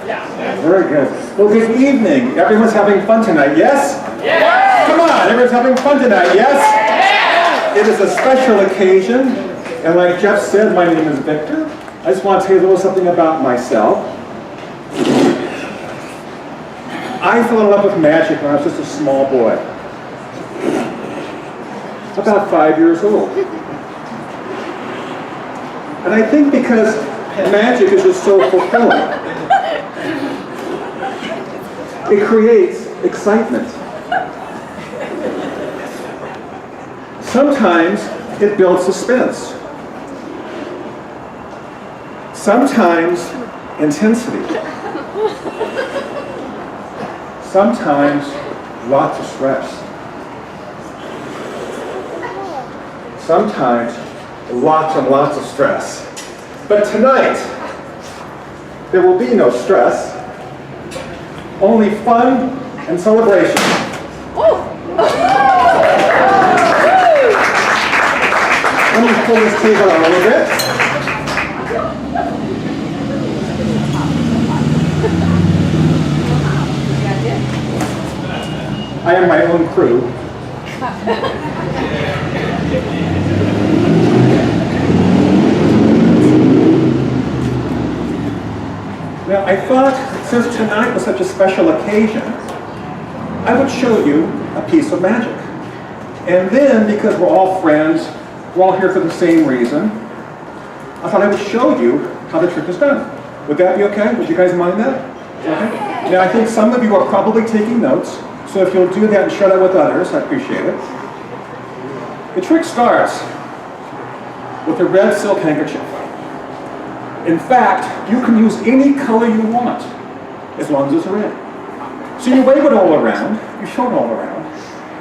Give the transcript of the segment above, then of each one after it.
Very good. Well, good evening. Everyone's having fun tonight, yes? Yes! Come on, everyone's having fun tonight, yes? Yes! It is a special occasion, and like Jeff said, my name is Victor. I just want to tell you a little something about myself. I fell in love with magic when I was just a small boy. About 5 years old. And I think because magic is just so fulfilling, it creates excitement. Sometimes it builds suspense. Sometimes intensity. Sometimes lots of stress. Sometimes lots and lots of stress. But tonight, there will be no stress, only fun and celebration. Let me pull this table out a little bit. I am my own crew. Now, I thought, since tonight was such a special occasion, I would show you a piece of magic. And then, because we're all friends, we're all here for the same reason, I thought I would show you how the trick is done. Would that be okay? Would you guys mind that? Okay. Now, I think some of you are probably taking notes, so if you'll do that and share that with others, I appreciate it. The trick starts with a red silk handkerchief. In fact, you can use any color you want, as long as it's red. So you wave it all around, you show it all around,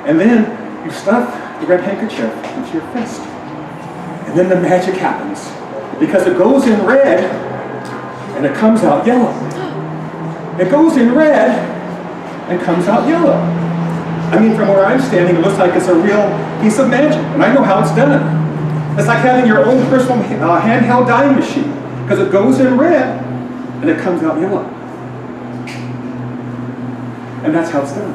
and then you stuff the red handkerchief into your fist. And then the magic happens, because it goes in red, and it comes out yellow. It goes in red, and comes out yellow. I mean, from where I'm standing, it looks like it's a real piece of magic, and I know how it's done. It's like having your own personal handheld dyeing machine, because it goes in red, and it comes out yellow. And that's how it's done.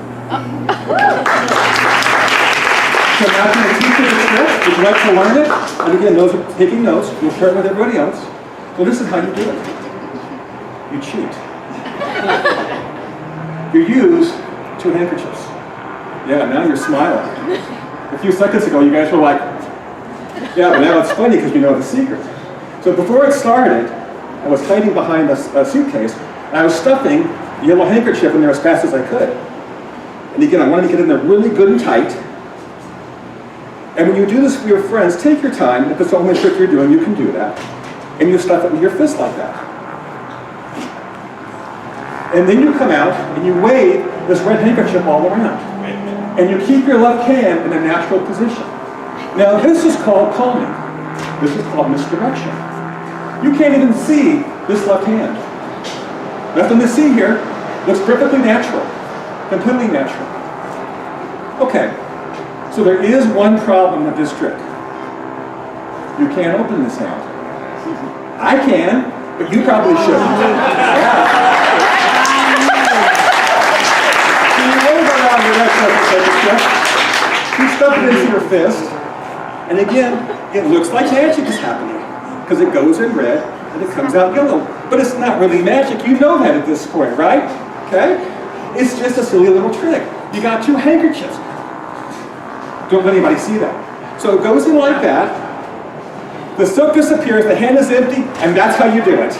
So now can I teach you the trick? Would you like to learn it? And again, those are taking notes. You'll share it with everybody else. So this is how you do it. You cheat. You use 2 handkerchiefs. Yeah, now you're smiling. A few seconds ago, you guys were like, yeah, but now it's funny because we know the secret. So before it started, I was hiding behind a suitcase, and I was stuffing the yellow handkerchief in there as fast as I could. And again, I wanted to get in there really good and tight. And when you do this for your friends, take your time. If it's the only trick you're doing, you can do that. And you stuff it in your fist like that. And then you come out and you wave this red handkerchief all around. And you keep your left hand in a natural position. Now this is called calming. This is called misdirection. You can't even see this left hand. Nothing to see here. Looks perfectly natural. Completely natural. Okay, so there is one problem with this trick. You can't open this hand. I can, but you probably shouldn't. Yeah. So you wave around your left handkerchief. You stuff it into your fist. And again, it looks like magic is happening, because it goes in red and it comes out yellow. But it's not really magic. You know that at this point, right? Okay? It's just a silly little trick. You got 2 handkerchiefs. Don't let anybody see that. So it goes in like that. The silk disappears, the hand is empty, and that's how you do it.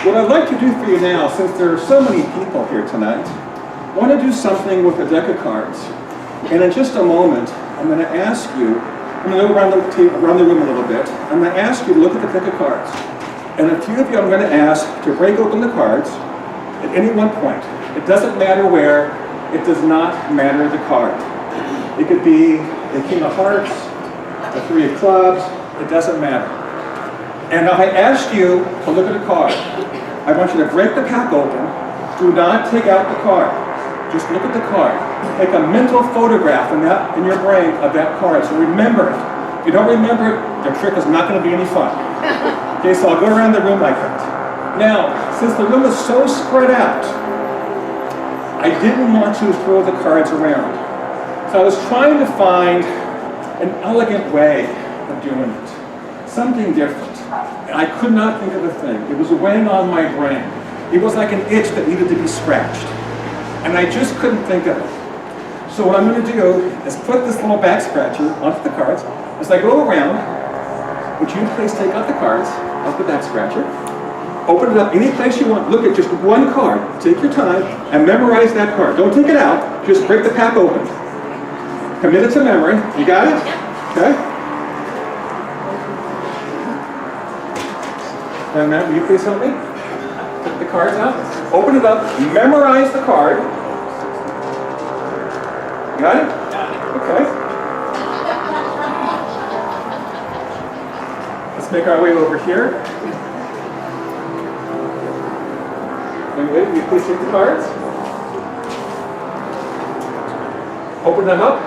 What I'd like to do for you now, since there are so many people here tonight, I want to do something with a deck of cards. And in just a moment, I'm going to ask you, I'm going to go around the room a little bit. I'm going to ask you to look at the deck of cards. And a few of you I'm going to ask to break open the cards at any one point. It doesn't matter where, it does not matter the card. It could be the King of Hearts, the 3 of Clubs, it doesn't matter. And if I ask you to look at a card, I want you to break the pack open. Do not take out the card. Just look at the card. Take a mental photograph in your brain of that card. So remember it. If you don't remember it, the trick is not going to be any fun. Okay, so I'll go around the room like that. Now, since the room is so spread out, I didn't want to throw the cards around. So I was trying to find an elegant way of doing it. Something different. And I could not think of a thing. It was weighing on my brain. It was like an itch that needed to be scratched. And I just couldn't think of it. So what I'm going to do is put this little back scratcher onto the cards. As I go around, would you please take out the cards off the back scratcher, open it up any place you want, look at just one card, take your time, and memorize that card. Don't take it out, just break the pack open. Commit it to memory. You got it? Okay? And Matt, will you please help me? Take the cards out, open it up, memorize the card. Got it? Okay. Let's make our way over here. Wait, will you please take the cards? Open them up.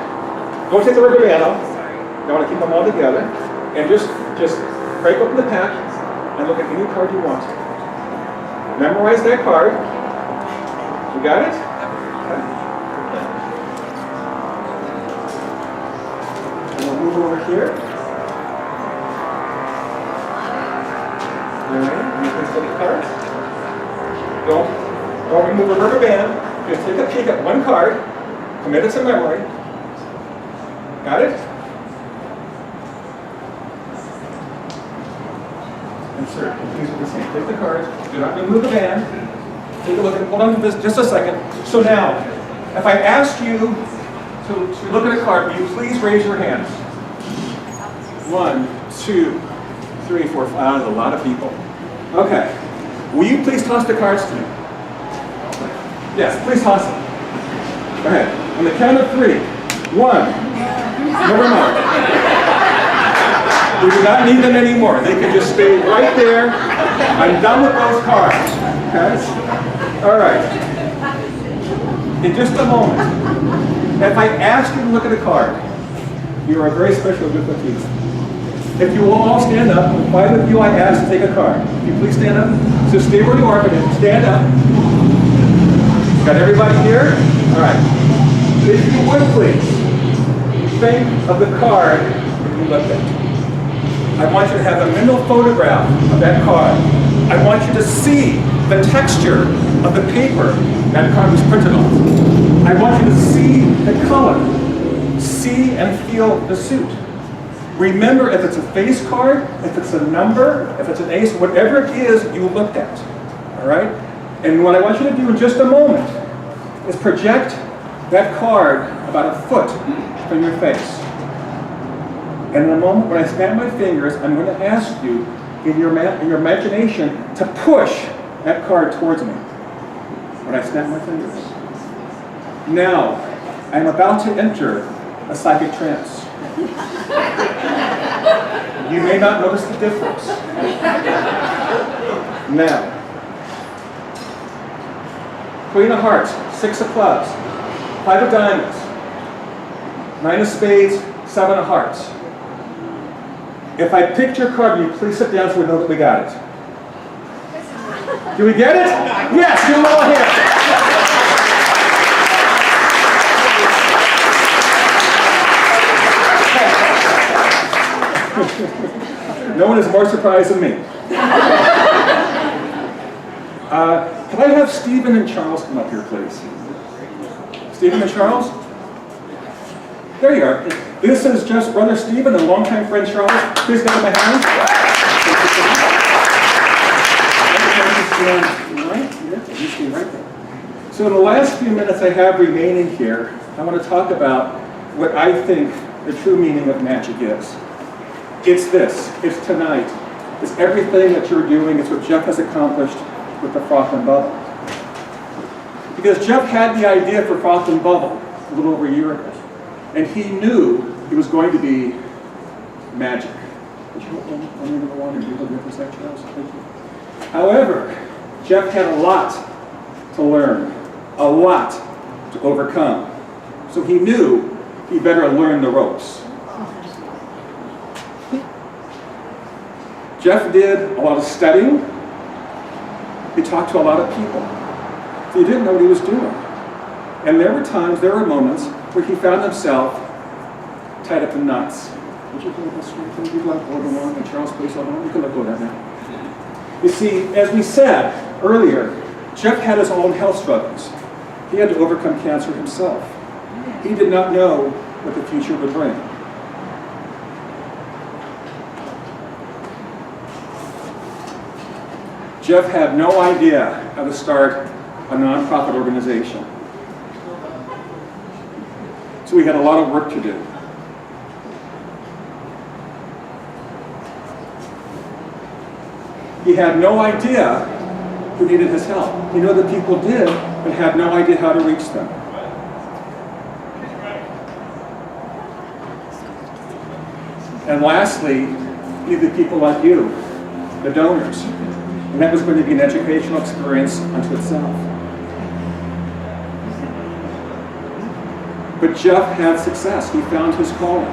Don't take the rubber band off. You want to keep them all together. And just break open the pack and look at any card you want. Memorize that card. You got it? Okay. Move over here. Alright, you can take the cards. Don't remove the rubber band. Just take a peek at one card. Commit it to memory. Got it? Insert. Please do the same. Take the cards. Do not remove the band. Take a look at. Hold on just a second. So now, if I asked you to look at a card, will you please raise your hands? 1, 2, 3, 4, 5. That's a lot of people. Okay. Will you please toss the cards to me? Yes, please toss them. Go ahead. On the count of 3. 1. Never mind. We do not need them anymore. They can just stay right there. I'm done with those cards. Okay? All right. In just a moment, if I ask you to look at a card, you are a very special group of people. If you will all stand up, 5 of you I ask to take a card. If you please stand up. So stay where you are, but stand up. Got everybody here? All right. If you would please, think of the card that you looked at. I want you to have a mental photograph of that card. I want you to see the texture of the paper that card was printed on. I want you to see the color. See and feel the suit. Remember, if it's a face card, if it's a number, if it's an ace, whatever it is you looked at. All right? And what I want you to do in just a moment is project that card about a foot from your face. And in a moment, when I snap my fingers, I'm going to ask you, in your imagination, to push that card towards me. When I snap my fingers. Now, I'm about to enter a psychic trance. You may not notice the difference. Now, Queen of Hearts, 6 of Clubs, 5 of Diamonds, 9 of Spades, 7 of Hearts. If I picked your card, will you please sit down so we know that we got it? Do we get it? Yes, give them all a hand. No one is more surprised than me. Can I have Stephen and Charles come up here, please? Stephen and Charles? There you are. This is just brother Stephen and longtime friend Charles. Please give them a hand. Right there. So in the last few minutes I have remaining here, I want to talk about what I think the true meaning of magic is. It's this. It's tonight. It's everything that you're doing. It's what Jeff has accomplished with the Froth and Bubble. Because Jeff had the idea for Froth and Bubble a little over a year ago. And he knew it was going to be magic. However, Jeff had a lot to learn, a lot to overcome. So he knew he better learn the ropes. Jeff did a lot of studying. He talked to a lot of people. So he didn't know what he was doing. And there were moments where he found himself tied up in knots. Would you hold this one? Would you like to hold along? And Charles, please hold on. You can let go of that now. You see, as we said earlier, Jeff had his own health struggles. He had to overcome cancer himself. He did not know what the future would bring. Jeff had no idea how to start a nonprofit organization. So we had a lot of work to do. He had no idea who needed his help. He knew that people did, but had no idea how to reach them. And lastly, he needed people like you, the donors. And that was going to be an educational experience unto itself. But Jeff had success. He found his calling.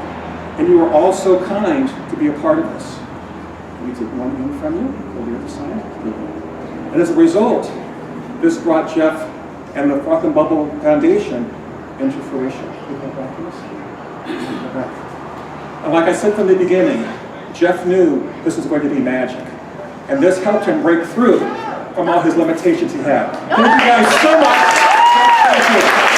And you were all so kind to be a part of this. Can we take one in from you? Go to the other side. And as a result, this brought Jeff and the Froth and Bubble Foundation into fruition. Can we go back to this? Go back. And like I said from the beginning, Jeff knew this was going to be magic. And this helped him break through from all his limitations he had. Thank you guys so much. Thank you.